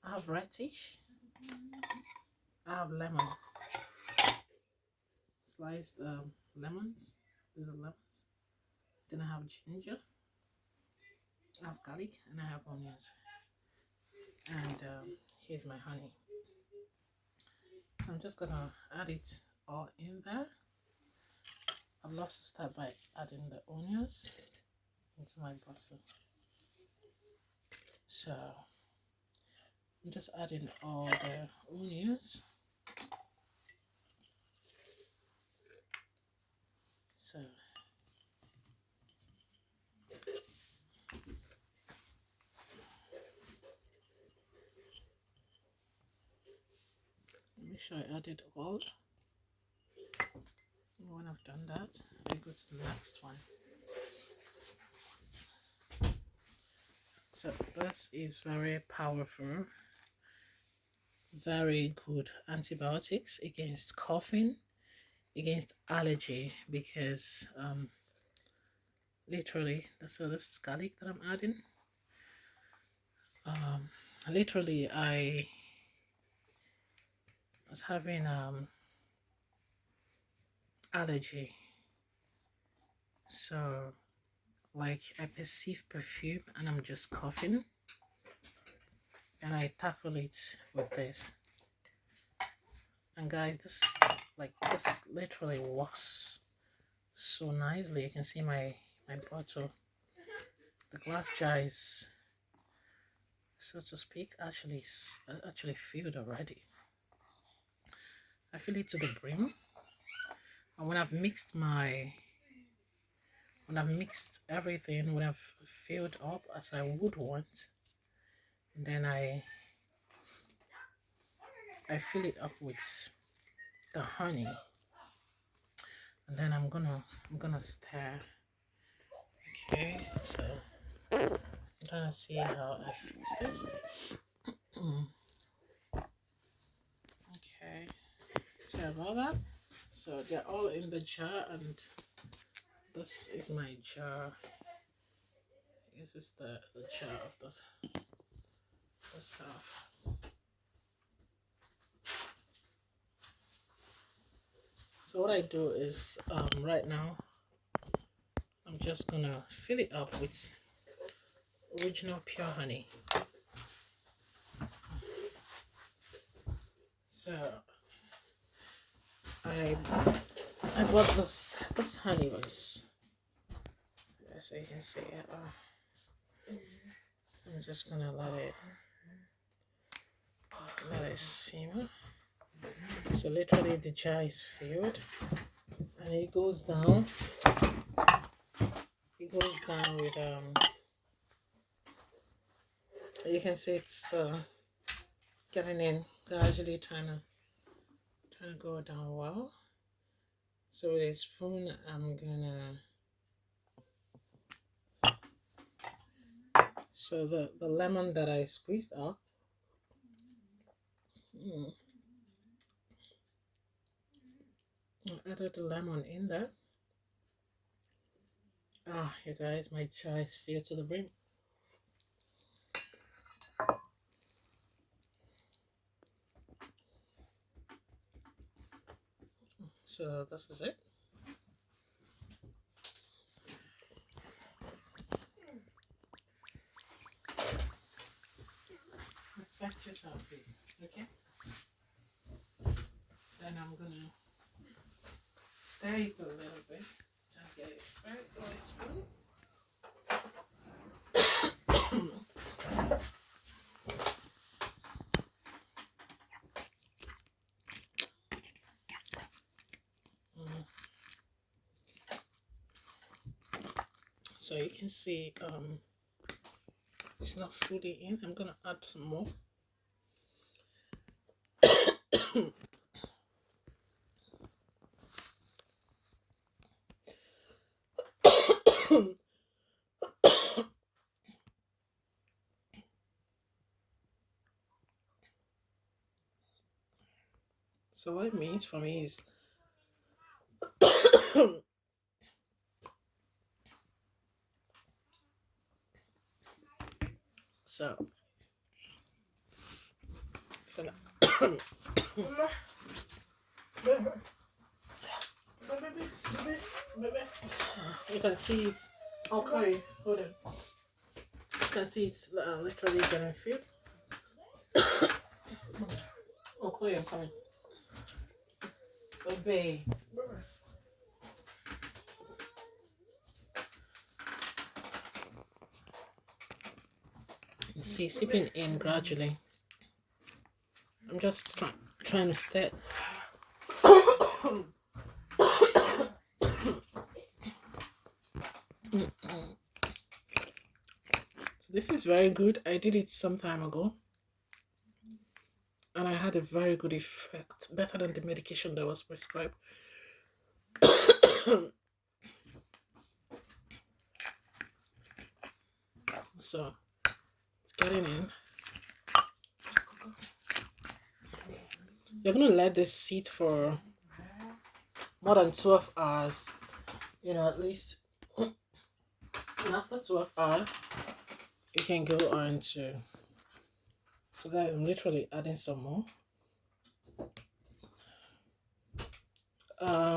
I have radish. I have lemon, sliced lemons. These are lemons. Then I have ginger. I have garlic and I have onions. And here's my honey. So I'm just gonna add it all in there. I'd love to start by adding the onions into my bottle. So I'm just adding all the onions. So make sure I add it all. And when I've done that, I go to the next one. So this is very powerful, very good antibiotics against coughing, against allergy, because literally, so this is garlic that I'm adding. Literally, I was having allergy, so like I perceive perfume and I'm just coughing, and I tackle it with this. And guys, this literally works so nicely. You can see my bottle, the glass jar is, so to speak, actually filled already. I fill it to the brim, and when I've mixed everything, when I've filled up as I would want, and then I fill it up with the honey, and then I'm gonna stir. Okay, so I'm trying to see how I fix this. Okay, sorry about that. So they're all in the jar, and this is my jar. This is the jar of the stuff. So what I do is right now I'm just gonna fill it up with original pure honey. So I bought this honey was, as you can see, I'm just gonna let it simmer. So literally the jar is filled, and it goes down with you can see it's getting in gradually, trying to go down well. So with a spoon I'm gonna, so the lemon that I squeezed up, I added the lemon in there. You guys, my jar is filled to the brim. So this is it. Respect yourself, please. Okay. Then I'm gonna stir it a little bit. Try to get it very very smooth. So you can see it's not fully in. I'm gonna add some more. So what it means for me is so You can see it's okay. Hold on. You can see it's literally getting filled. Okay, I'm coming. Obey. You see, sipping in gradually. I'm just trying to stay. This is very good. I did it some time ago, and I had a very good effect, better than the medication that was prescribed. So it's getting in. You're gonna let this sit for more than 12 hours, at least. And after 12 hours, you can go on to. So, guys, I'm literally adding some more.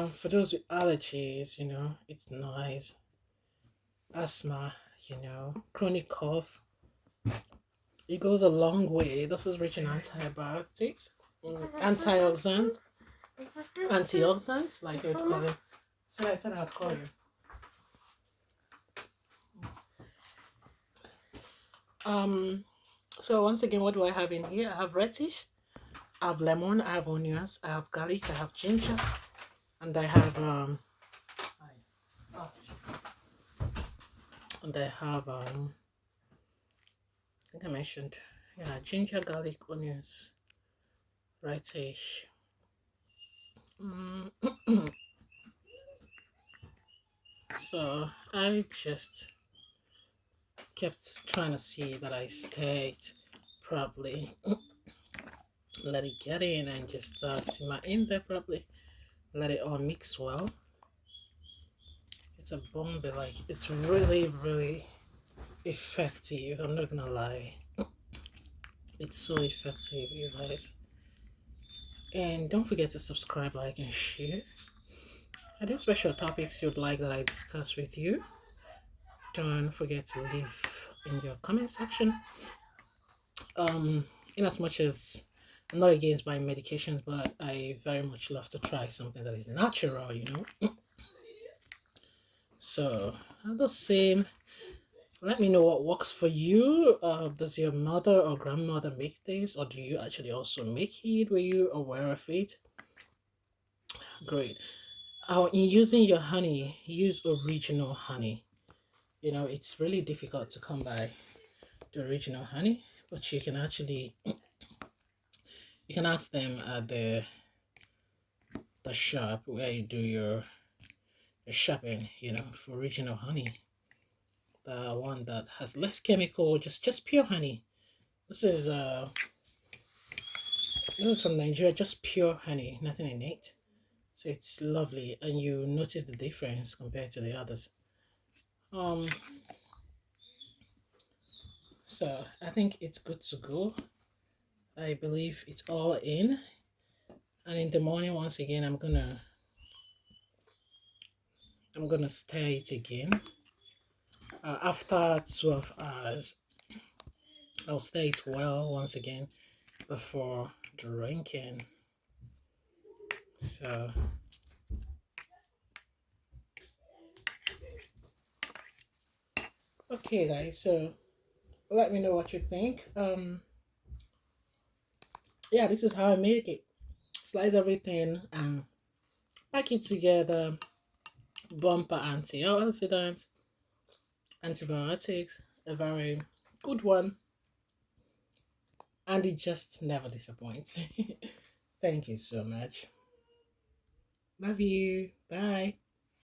For those with allergies, it's nice. Asthma, chronic cough. It goes a long way. This is rich in antibiotics, antioxidants, like you'd call it. So I said I'd call you. So once again, what do I have in here? I have radish, I have lemon, I have onions, I have garlic, I have ginger, and I have I think I mentioned, ginger, garlic, onions, radish. So I just kept trying to see that I stayed properly. Let it get in and just simmer in there properly. Let it all mix well. It's a bomb, but like it's really, really effective. I'm not gonna lie. It's so effective, you guys. And don't forget to subscribe, like, and share. Are there special topics you'd like that I discuss with you? Don't forget to leave in your comment section. In as much as I'm not against buying medications, but I very much love to try something that is natural. So the same. Let me know what works for you. Does your mother or grandmother make this, or do you actually also make it? Were you aware of it? Great. In using your honey, use original honey. It's really difficult to come by the original honey, but you can ask them at the shop where you do your shopping, for original honey. The one that has less chemical, just pure honey. This is from Nigeria, just pure honey, nothing in it. So it's lovely, and you notice the difference compared to the others. So I think it's good to go. I believe it's all in. And in the morning, once again, I'm gonna stir it again. After 12 hours, I'll stir it well once again before drinking. So okay, guys, so let me know what you think. Yeah, this is how I make it. Slice everything and pack it together. Bumper antioxidants, antibiotics, a very good one, and it just never disappoints. Thank you so much. Love you. Bye.